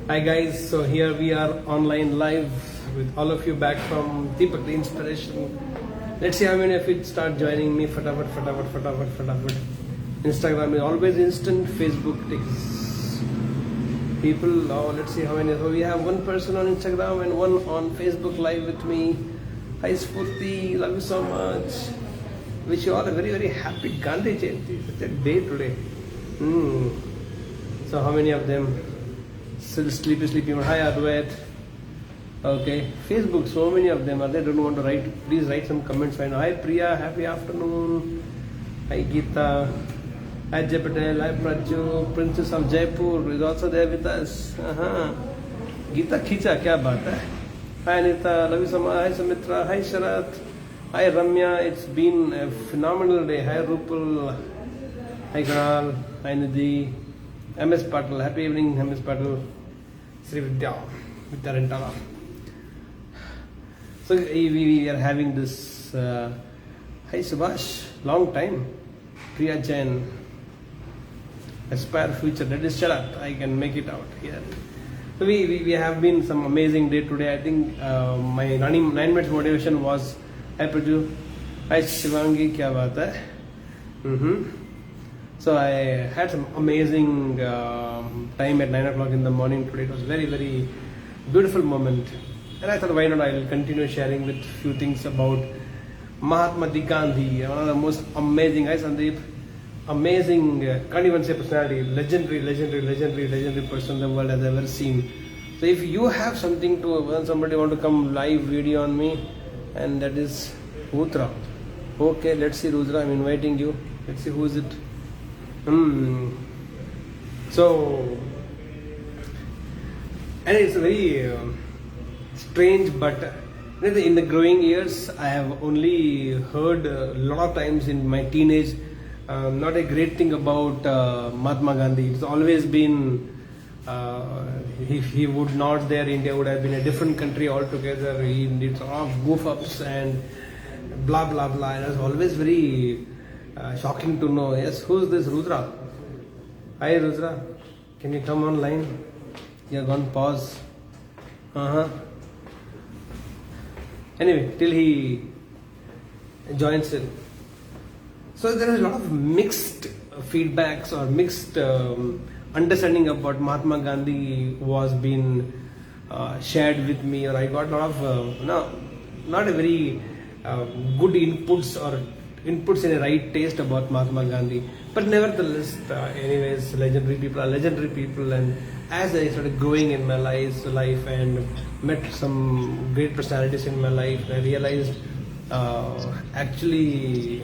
Hi guys, so here we are online live with all of you back from Deepak the Inspiration. Let's see how many of you start joining me. Fatapat. Instagram is always instant. Facebook takes people. Oh, let's see how many. So we have one person on Instagram and one on Facebook live with me. Hi Spurti, love you so much. Wish you all a very very happy Gandhi Jayanti. Such a day today. So how many of them? Still sleepy. Hi Advait. Okay. Facebook, so many of them are there. Don't want to write. Please write some comments right now. Hi Priya, happy afternoon. Hi Geeta. Hi Jay Patel. Hi Praju. Princess of Jaipur is also there with us. Geeta Khicha, kya baat hai? Hi Anita, love you so much. Hi Sumitra. Hi Sharat. Hi Ramya. It's been a phenomenal day. Hi Rupal. Hi Karal. Hi Nidhi. MS Patel. Happy evening, MS Patel. Sri Vidya Rentala. So we are having this. Hi Subhash, long time. Priya Jain. Aspire future. That is Sharat. I can make it out here. So we have been some amazing day today. I think my running 9 minutes motivation was. Hi Praju. Hi Shivangi. Kya baat hai? So I had some amazing time at 9 o'clock in the morning today. It was very, very beautiful moment. And I thought, why not? I will continue sharing with few things about Mahatma Gandhi, one of the most amazing, hi Sandeep, amazing, can't even say personality, legendary person the world has ever seen. So if you have something to, when somebody want to come live video on me, and that is Rudra. Okay, let's see Rudra, I'm inviting you. Let's see who is it. So, and it's very strange, but in the growing years, I have only heard a lot of times in my teenage, not a great thing about Mahatma Gandhi. It's always been, if he would not there, India would have been a different country altogether. He did a lot of goof ups and blah blah blah. And it was always very shocking to know. Yes, who's this Rudra? Hi Rudra, can you come online? You're gone pause. Anyway, till he joins in. So there is a lot of mixed feedbacks or mixed understanding about Mahatma Gandhi was being shared with me, or I got a lot of not a very good inputs or inputs in a right taste about Mahatma Gandhi. But nevertheless, anyways, legendary people are legendary people, and as I started growing in my life and met some great personalities in my life, I realized actually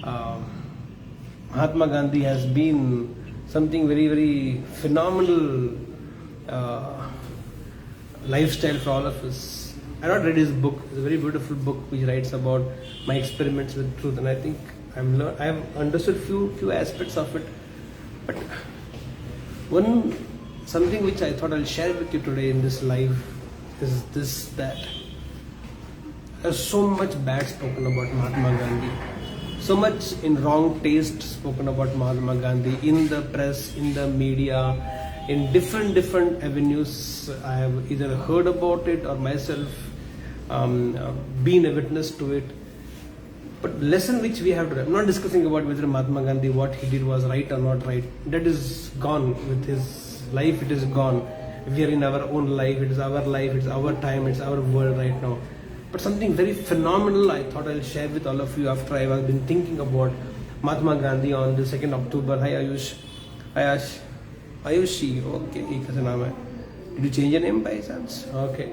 Mahatma Gandhi has been something very, very phenomenal lifestyle for all of us. I not read his book. It's a very beautiful book which writes about my experiments with truth, and I think I have understood few aspects of it. But something which I thought I'll share with you today in this live is that there's so much bad spoken about Mahatma Gandhi, so much in wrong taste spoken about Mahatma Gandhi in the press, in the media, in different avenues. I have either heard about it or myself been a witness to it. But lesson which we have to, I'm not discussing about whether Mahatma Gandhi, what he did was right or not right. That is gone with his life, it is gone. We are in our own life, it is our life, it's our time, it's our world right now. But something very phenomenal I thought I'll share with all of you after I have been thinking about Mahatma Gandhi on the 2nd October. Hi Ayush. Hi Ash. Ayushi. Okay, ek kaise naam hai. Did you change your name by chance? Okay.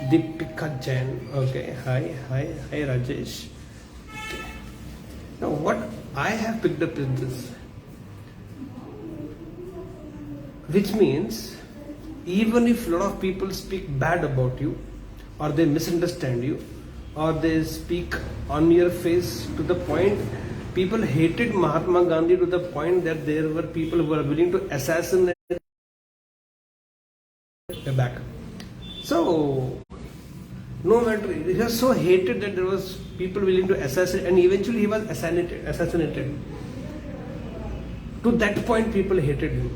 Deepika Jain. Okay. Hi Rajesh. Okay. Now what I have picked up is this, which means even if a lot of people speak bad about you, or they misunderstand you, or they speak on your face to the point people hated Mahatma Gandhi to the point that there were people who were willing to assassinate back. So no matter, he was so hated that there was people willing to assassinate, and eventually he was assassinated. To that point people hated him.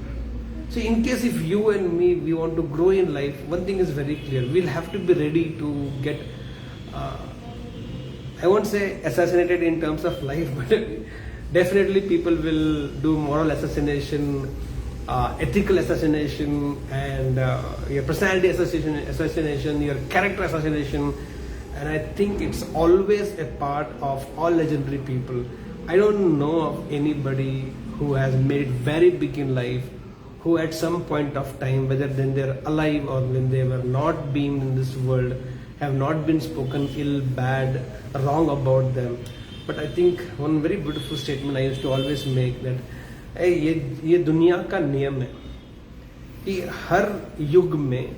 So in case if you and me, we want to grow in life, one thing is very clear. We'll have to be ready to get, I won't say assassinated in terms of life, but definitely people will do moral assassination, ethical assassination, and your personality assassination, your character assassination. And I think it's always a part of all legendary people. I don't know of anybody who has made very big in life, who at some point of time, whether then they're alive or when they were not being in this world, have not been spoken ill, bad, wrong about them. But I think one very beautiful statement I used to always make that ये दुनिया का नियम है कि हर युग में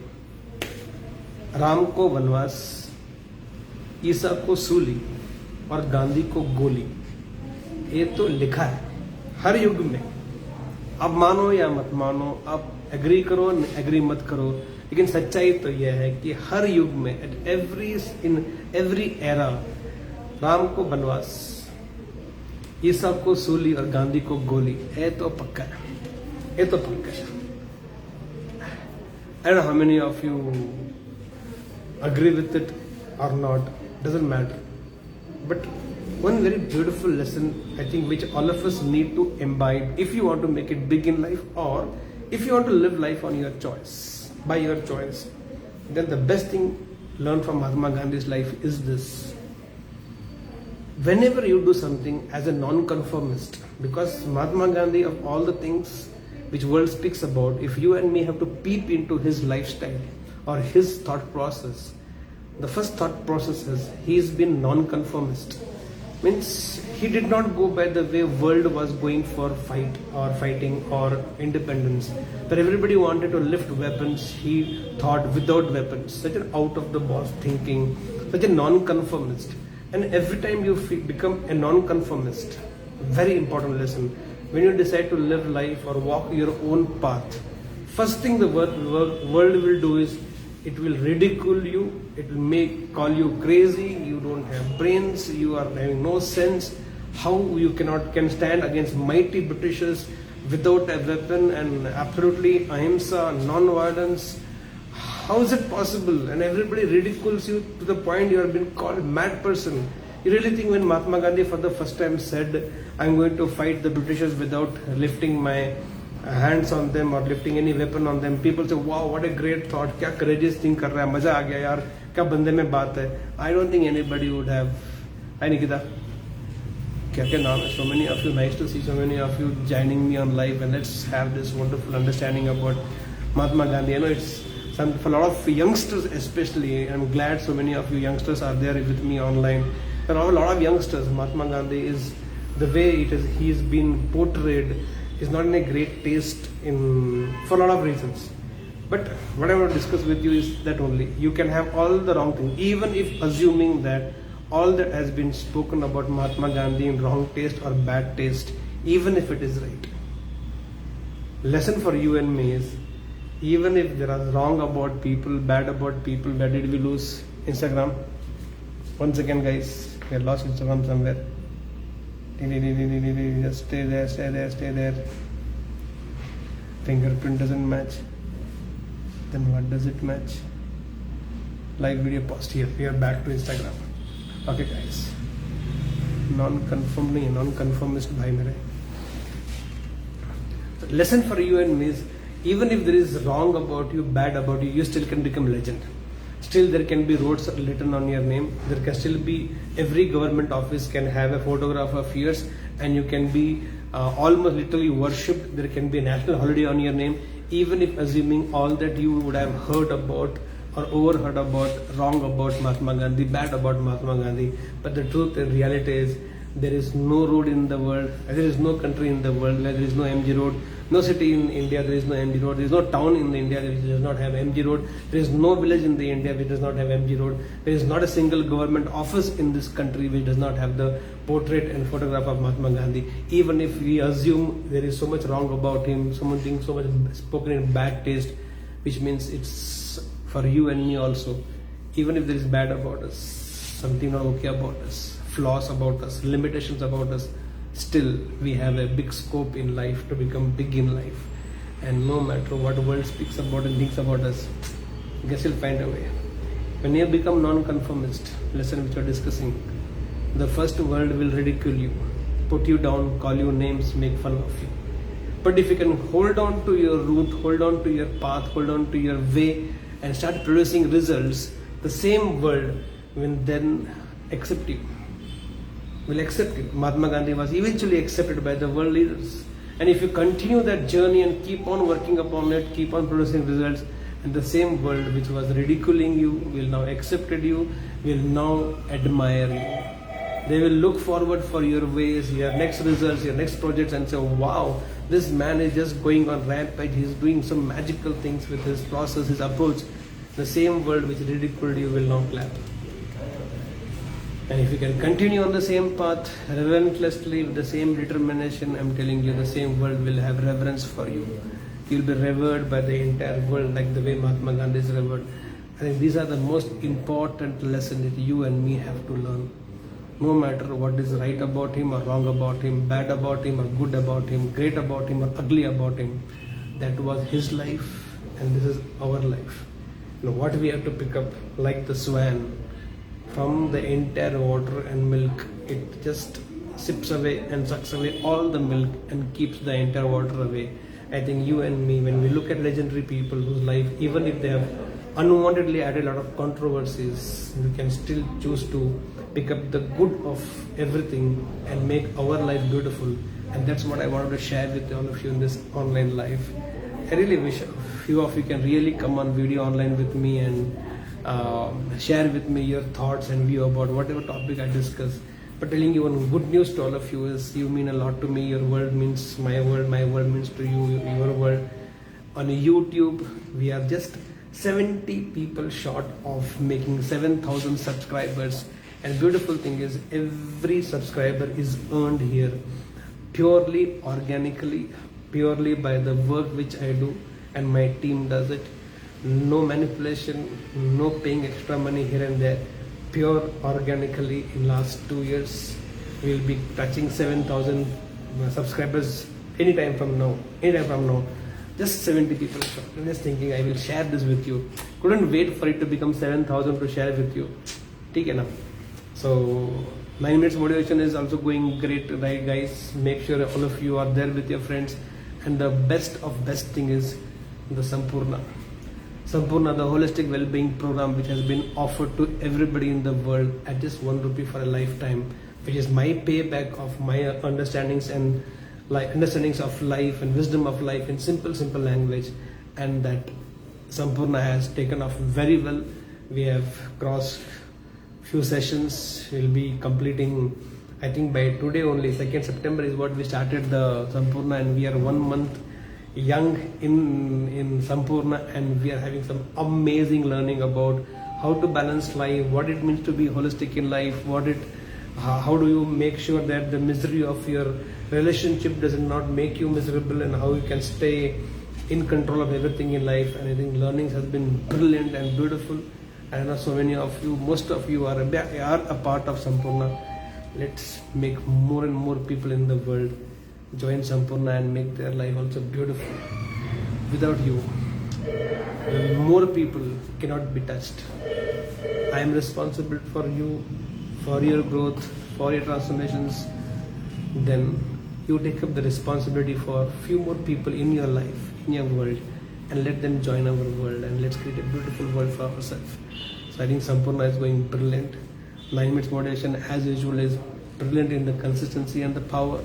राम को वनवास, ईसा को सूली और गांधी को गोली, ये तो लिखा है हर युग में. अब मानो या मत मानो, अब एग्री करो एग्री मत करो, लेकिन सच्चाई तो यह है कि हर युग में इन एवरी एरा राम को वनवास, ईसा को सूली और गांधी को गोली. ये तो पक्का है, ये तो पक्का है. I don't know how many of you agree with it or not, doesn't matter. But one very beautiful lesson I think which all of us need to imbibe if you want to make it big in life, or if you want to live life on your choice, by your choice, then the best thing learned from Mahatma Gandhi's life is this. Whenever you do something as a non-conformist, because Mahatma Gandhi, of all the things which world speaks about, if you and me have to peep into his lifestyle or his thought process, the first thought process is he's been non-conformist. Means he did not go by the way world was going for fighting or independence. But everybody wanted to lift weapons, he thought without weapons. Such an out of the box thinking, such a non-conformist. And every time you become a non-conformist, very important lesson, when you decide to live life or walk your own path, first thing the world will do is it will ridicule you, it will call you crazy, you don't have brains, you are having no sense, how you can stand against mighty Britishers without a weapon and absolutely ahimsa, non-violence. How is it possible? And everybody ridicules you to the point you have been called mad person. You really think when Mahatma Gandhi for the first time said, I'm going to fight the Britishers without lifting my hands on them or lifting any weapon on them, people say, wow, what a great thought, kya courageous thing kar raha hai, maza aa gaya yaar, kya bande mein baat hai. I don't think anybody would have. Hi Nikita, kya naam hai? So many of you, nice to see so many of you joining me on live, and let's have this wonderful understanding about Mahatma Gandhi. I know it's for a lot of youngsters especially. I'm glad so many of you youngsters are there with me online. There are a lot of youngsters. Mahatma Gandhi is the way he's been portrayed is not in a great taste for a lot of reasons. But what I want to discuss with you is that only you can have all the wrong thing, even if assuming that all that has been spoken about Mahatma Gandhi in wrong taste or bad taste, even if it is right. Lesson for you and me is, even if there are wrong about people, bad about people, where did we lose Instagram? Once again guys, we lost Instagram somewhere. Just stay there. Fingerprint doesn't match. Then what does it match? Live video post here. We are back to Instagram. Okay guys. Non-conformist bhai mere. Lesson for you and me is, even if there is wrong about you, bad about you, you still can become legend. Still there can be roads written on your name. There can still be, every government office can have a photograph of yours, and you can be almost literally worshipped. There can be a national holiday on your name, even if assuming all that you would have heard about or overheard about, wrong about Mahatma Gandhi, bad about Mahatma Gandhi. But the truth and reality is, there is no road in the world, there is no country in the world where there is no MG road, no city in India there is no MG road, there is no town in India which does not have MG road, there is no village in the India which does not have MG road, there is not a single government office in this country which does not have the portrait and photograph of Mahatma Gandhi. Even if we assume there is so much wrong about him, so much spoken in bad taste, which means it's for you and me also. Even if there is bad about us, something not okay about us, flaws about us, limitations about us, still we have a big scope in life to become big in life. And no matter what the world speaks about and thinks about us, I guess you'll find a way. When you become non-conformist, lesson which we are discussing, the first world will ridicule you, put you down, call you names, make fun of you. But if you can hold on to your root, hold on to your path, hold on to your way, and start producing results, the same world will then accept you. Will accept you. Mahatma Gandhi was eventually accepted by the world leaders. And if you continue that journey and keep on working upon it, keep on producing results, and the same world which was ridiculing you will now accepted you, will now admire you. They will look forward for your ways, your next results, your next projects, and say, wow, this man is just going on rampage, he's doing some magical things with his process, his approach. The same world which ridiculed you will now clap. And if you can continue on the same path, relentlessly, with the same determination, I'm telling you, the same world will have reverence for you. You'll be revered by the entire world like the way Mahatma Gandhi is revered. I think these are the most important lessons that you and me have to learn. No matter what is right about him or wrong about him, bad about him or good about him, great about him or ugly about him, that was his life and this is our life. Now what we have to pick up, like the swan, from the entire water and milk, it just sips away and sucks away all the milk and keeps the entire water away. I think you and me, when we look at legendary people whose life, even if they have unwantedly added a lot of controversies, we can still choose to pick up the good of everything and make our life beautiful. And that's what I wanted to share with all of you in this online life. I really wish a few of you can really come on video online with me and share with me your thoughts and view about whatever topic I discuss. But telling you one good news to all of you is you mean a lot to me. Your world means my world means to you, your world. On YouTube, we are just 70 people short of making 7,000 subscribers. And beautiful thing is every subscriber is earned here purely organically, purely by the work which I do and my team does it. No manipulation, no paying extra money here and there, pure organically. In last 2 years we will be touching 7,000 subscribers anytime from now. Just 70 people. I'm just thinking I will share this with you. Couldn't wait for it to become 7,000 to share with you. Take enough. So 9 minutes motivation is also going great, right guys? Make sure all of you are there with your friends. And the best of best thing is the Sampurna, the holistic well-being program which has been offered to everybody in the world at just 1 rupee for a lifetime, which is my payback of my understandings and understandings of life and wisdom of life in simple language. And that Sampurna has taken off very well. We have crossed few sessions. We'll be completing, I think by today only, 2nd September is what we started the Sampurna, and we are 1 month young in Sampurna, and we are having some amazing learning about how to balance life, what it means to be holistic in life, how do you make sure that the misery of your relationship does not make you miserable, and how you can stay in control of everything in life. And I think learnings has been brilliant and beautiful. I know so many of you, most of you are a part of Sampurna. Let's make more and more people in the world join Sampurna and make their life also beautiful. Without you, more people cannot be touched. I am responsible for you, for your growth, for your transformations. Then you take up the responsibility for few more people in your life, in your world, and let them join our world, and let's create a beautiful world for ourselves. So I think Sampurna is going brilliant. 9 minutes motivation as usual is brilliant in the consistency and the power.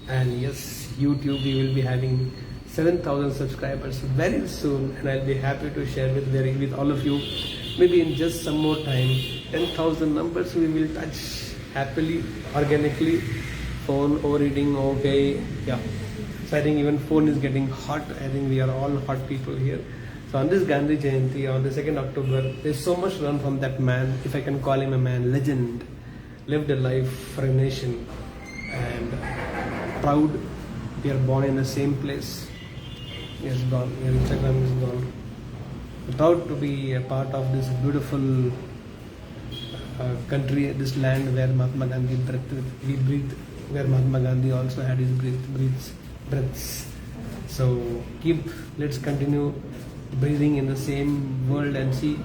And yes, YouTube, we will be having 7,000 subscribers very soon, and I'll be happy to share with all of you. Maybe in just some more time, 10,000 numbers we will touch happily, organically. Phone overeating, okay, yeah. So I think even phone is getting hot. I think we are all hot people here. So on this Gandhi Jayanti, on the 2nd October, there's so much to learn from that man, if I can call him a man, legend. Lived a life for a nation, and proud we are born in the same place. He is gone, your Instagram is gone. Proud to be a part of this beautiful country, this land where Mahatma Gandhi breathed, where Mahatma Gandhi also had his breaths. So let's continue breathing in the same world and see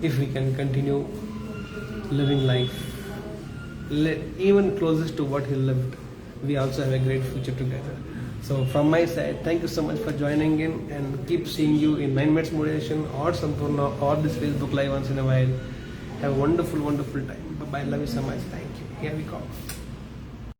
if we can continue living life even closest to what he lived. We also have a great future together. So from my side, thank you so much for joining in, and keep seeing you in 9 minutes motivation or Sampurna or this Facebook live once in a while. Have a wonderful time. Bye bye. Love you so much. Thank you. Here we go.